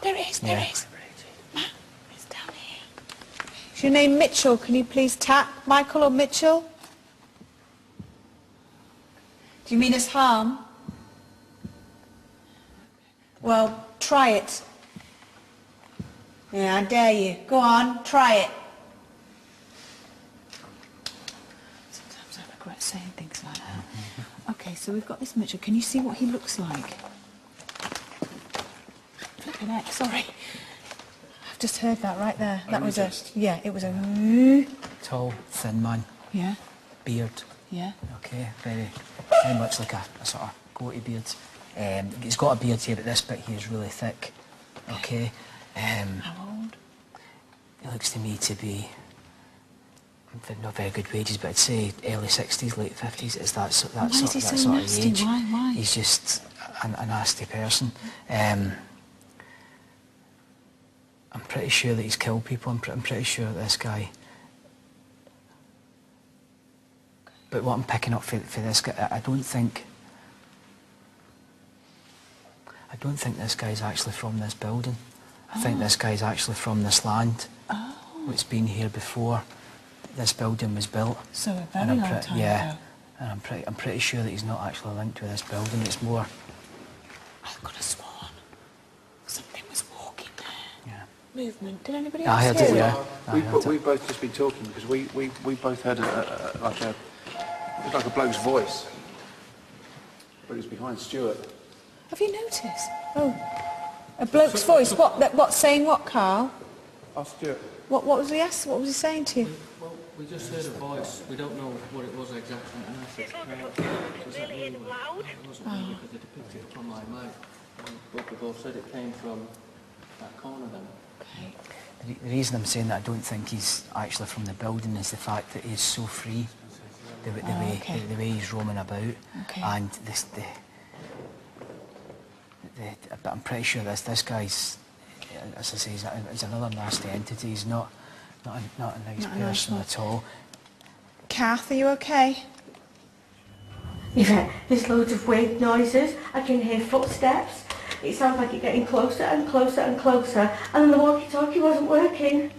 There it is, there it is. Matt, it's down here. Is your name Mitchell? Can you please tap Michael or Mitchell? Do you mean us harm? Well, try it. Yeah, I dare you. Go on, try it. Sometimes I regret saying things like that. Okay, so we've got this Mitchell. Can you see what he looks like? Flipping heck, sorry. I've just heard that right there. That was just... Yeah, it was a... Tall, thin man. Yeah. Beard. Yeah. Okay, very much like a sort of goatee beard. He's got a beard here, but this bit here is really thick. Okay. How old? He looks to me to be not very good wages, but I'd say early 60s, late 50s. It's that sort of age. Why? He's just a nasty person. I'm pretty sure that he's killed people. I'm pretty sure that this guy. But what I'm picking up for this guy, I don't think this guy's actually from this building. I think this guy's actually from this land. Oh. It's been here before this building was built. So a very long time ago. And I'm pretty sure that he's not actually linked to this building. It's more. I could have sworn something was walking there. Yeah. Movement. Did anybody else I heard hear it? it? Yeah. We've both just been talking because we both heard it was like a bloke's voice, but it was behind Stuart. Have you noticed? Oh, a bloke's voice. What saying what, Carl? Ask Stuart. What was he asking? What was he saying to you? Well, we just heard a voice. We don't know what it was exactly. And I said, really loud. It wasn't me because they depicted it from my mouth. But we both said it came from that corner then. Okay. The reason I'm saying that I don't think he's actually from the building is the fact that he's so free. The way he's roaming about, and but I'm pretty sure this guy's, as I say, is another nasty entity. He's not a nice person at all. Kath, are you okay? Yeah, there's loads of weird noises. I can hear footsteps. It sounds like it's getting closer and closer and closer, and then the walkie-talkie wasn't working.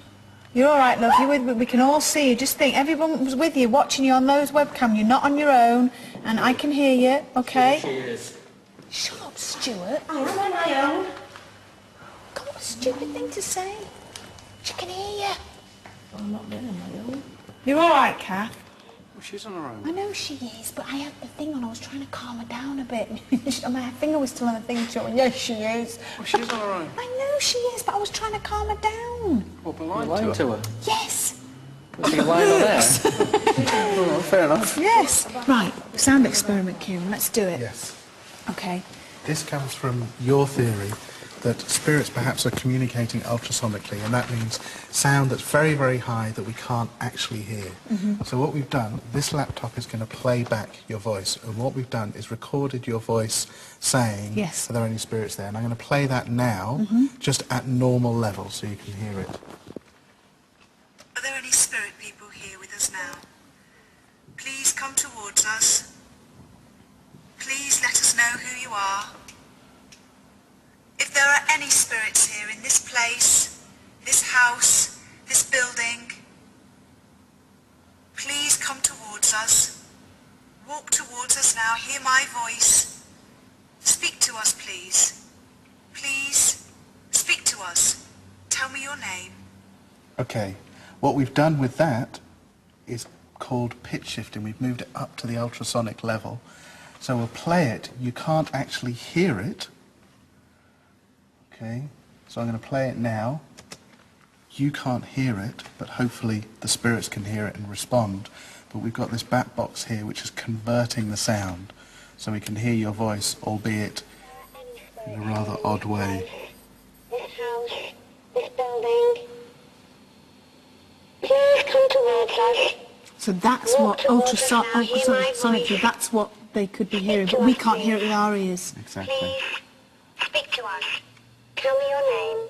You're all right, love. We can all see you. Just think, everyone was with you, watching you on those webcam. You're not on your own, and I can hear you, okay? She is. Shut up, Stuart. I am on my own. God, what a stupid thing to say. She can hear you. I'm not really on my own. You're all right, Kath? Well, she's on her own. I know she is, but I had the thing on. I was trying to calm her down a bit. My finger was still on the thing. She went, yes, she is. Well, she's on her own. I know she is, but I was trying to calm her down. What, You're lying to her? Yes. Was she lying on there? Oh, fair enough. Yes. Right, sound experiment, Kieran. Let's do it. Yes. Okay. This comes from your theory that spirits perhaps are communicating ultrasonically, and that means sound that's very, very high that we can't actually hear. So what we've done, this laptop is going to play back your voice, and what we've done is recorded your voice saying, yes, are there any spirits there? And I'm going to play that now, just at normal level, so you can hear it. Are there any spirit people here with us now? Please come towards us. Please let us know who you are. If there are any spirits here in this place, this house, this building, please come towards us. Walk towards us now. Hear my voice. Speak to us, please. Please, speak to us. Tell me your name. Okay, what we've done with that is called pitch shifting. We've moved it up to the ultrasonic level. So we'll play it. You can't actually hear it. Okay, so I'm going to play it now. You can't hear it, but hopefully the spirits can hear it and respond. But we've got this bat box here which is converting the sound, so we can hear your voice, albeit in a rather odd way. This house, this building. Please come towards us. So that's what ultrasonically, that's what they could be hearing, but we can't hear it with our ears. Exactly. Please, speak to us. Tell me your name.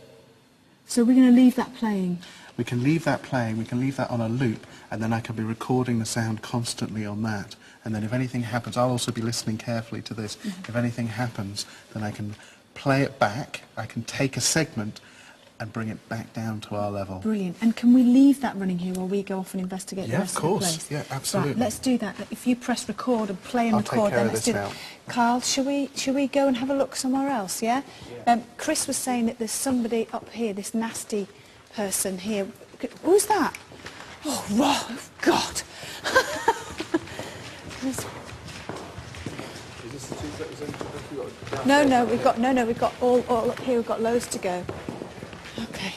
So we're going to leave that playing. We can leave that playing, we can leave that on a loop, and then I can be recording the sound constantly on that. And then if anything happens, I'll also be listening carefully to this. If anything happens, then I can play it back. I can take a segment and bring it back down to our level. Brilliant. And can we leave that running here while we go off and investigate the rest of of the course. place? Yeah, absolutely. Right, let's do that. If you press record and play and I'll record, take care then of let's this do now. that. Carl, shall we go and have a look somewhere else, yeah? Chris was saying that there's somebody up here, this nasty person here. Who's that? Oh, God. No, we've got all up here. We've got loads to go. Okay.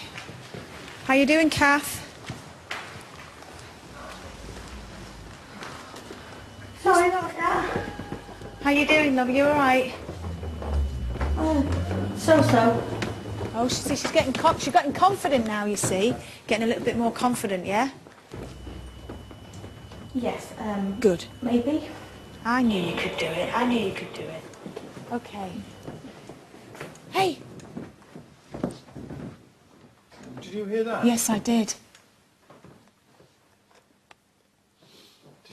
How you doing, Kath? Sorry about that. How you doing, love? You all right? So-so. Oh, she's getting confident now. You see, getting a little bit more confident, yeah. Yes, Good. maybe. I knew you could do it. I knew you could do it. Okay. Hey. Did you hear that? Yes, I did.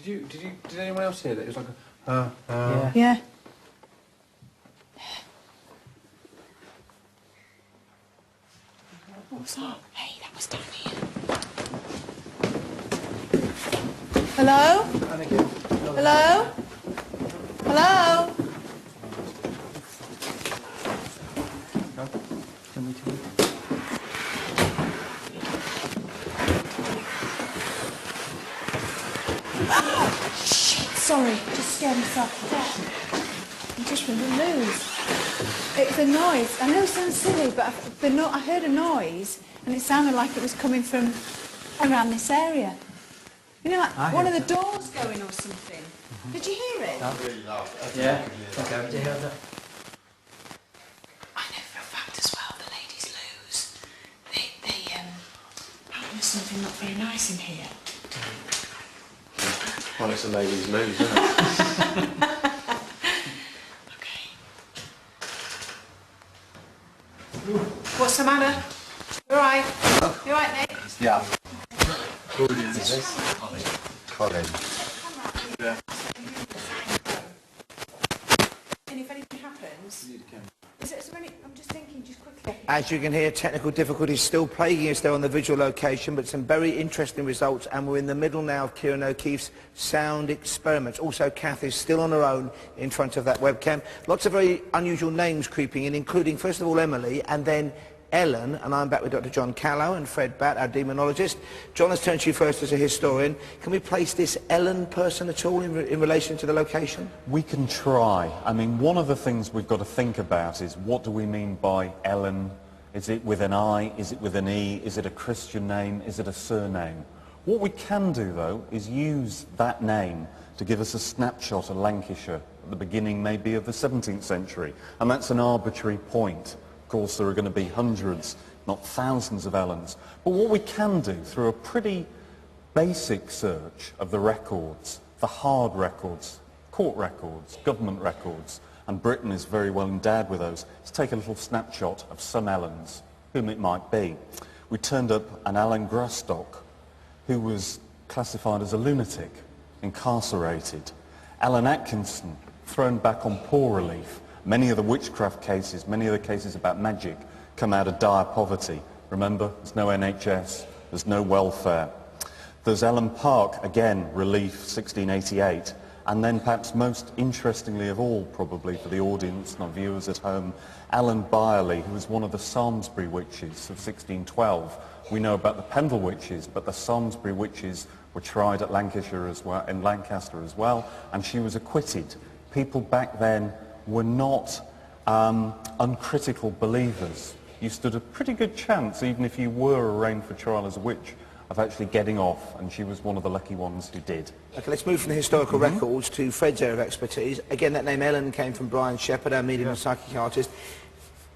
Did anyone else hear that? It was like Yeah. Yeah. What was that? Hey, that was down here. Hello? Hello? Hello? Can we tell? Shit, sorry, just scared myself to death. I'm just from the news. It's a noise. I know it sounds silly, but I heard a noise and it sounded like it was coming from around this area. You know, like one of the doors going or something. Did you hear it? Yeah. Okay. Did you hear that? I know for a fact as well the ladies lose. There's something not very nice in here. well, it's a ladies' lose, isn't it? Okay. What's the matter? You alright? You alright, Nick? Yeah. Colin. And if anything happens, is there any, I'm just thinking, just quickly. As you can hear, technical difficulties still plaguing us there on the visual location, but some very interesting results, and we're in the middle now of Kieran O'Keefe's sound experiments. Also, Kath is still on her own in front of that webcam. Lots of very unusual names creeping in, including, first of all, Emily, and then Ellen, and I'm back with Dr. John Callow and Fred Batt, our demonologist. John, let's turn to you first as a historian. Can we place this Ellen person at all in relation to the location? We can try. I mean, one of the things we've got to think about is what do we mean by Ellen? Is it with an I? Is it with an E? Is it a Christian name? Is it a surname? What we can do, though, is use that name to give us a snapshot of Lancashire at the beginning, maybe, of the 17th century. And that's an arbitrary point. Of course, there are going to be hundreds, not thousands of Ellens. But what we can do through a pretty basic search of the records, the hard records, court records, government records, and Britain is very well endowed with those, is take a little snapshot of some Ellens, whom it might be. We turned up an Alan Grastock, who was classified as a lunatic, incarcerated. Alan Atkinson, thrown back on poor relief. Many of the witchcraft cases, many of the cases about magic, come out of dire poverty. Remember, there's no NHS, there's no welfare. There's Ellen Park, again, relief, 1688. And then perhaps most interestingly of all, probably for the audience and our viewers at home, Alan Byerley, who was one of the Samlesbury witches of 1612. We know about the Pendle witches, but the Samlesbury witches were tried at Lancashire as well, in Lancaster as well, and she was acquitted. People back then were not uncritical believers. You stood a pretty good chance, even if you were arraigned for trial as a witch, of actually getting off, and she was one of the lucky ones who did. Okay, let's move from the historical records to Fred's area of expertise. Again, that name Ellen came from Brian Shepherd, our medium and psychic artist.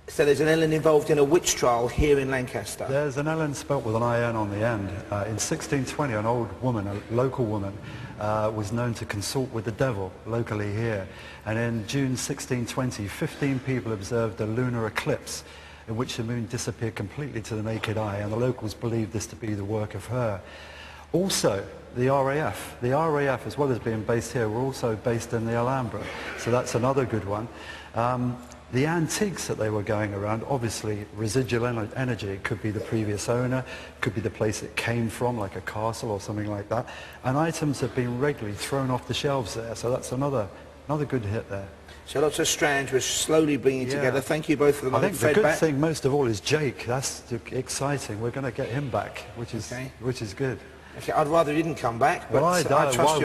So there's an Ellen involved in a witch trial here in Lancaster. There's an Ellen spelt with an IN on the end. In 1620, an old woman, a local woman, was known to consort with the devil locally here. And in June 1620, 15 people observed a lunar eclipse in which the moon disappeared completely to the naked eye, and the locals believed this to be the work of her. Also, the RAF, as well as being based here, were also based in the Alhambra, so that's another good one. The antiques that they were going around, obviously residual energy, it could be the previous owner, could be the place it came from, like a castle or something like that. And items have been regularly thrown off the shelves there, so that's another good hit there. So lots of strands we're slowly bringing together. Thank you both for the I think Fred the good back. thing most of all is Jake. That's exciting. We're going to get him back, which is good. Okay, I'd rather he didn't come back, but Well, I trust you.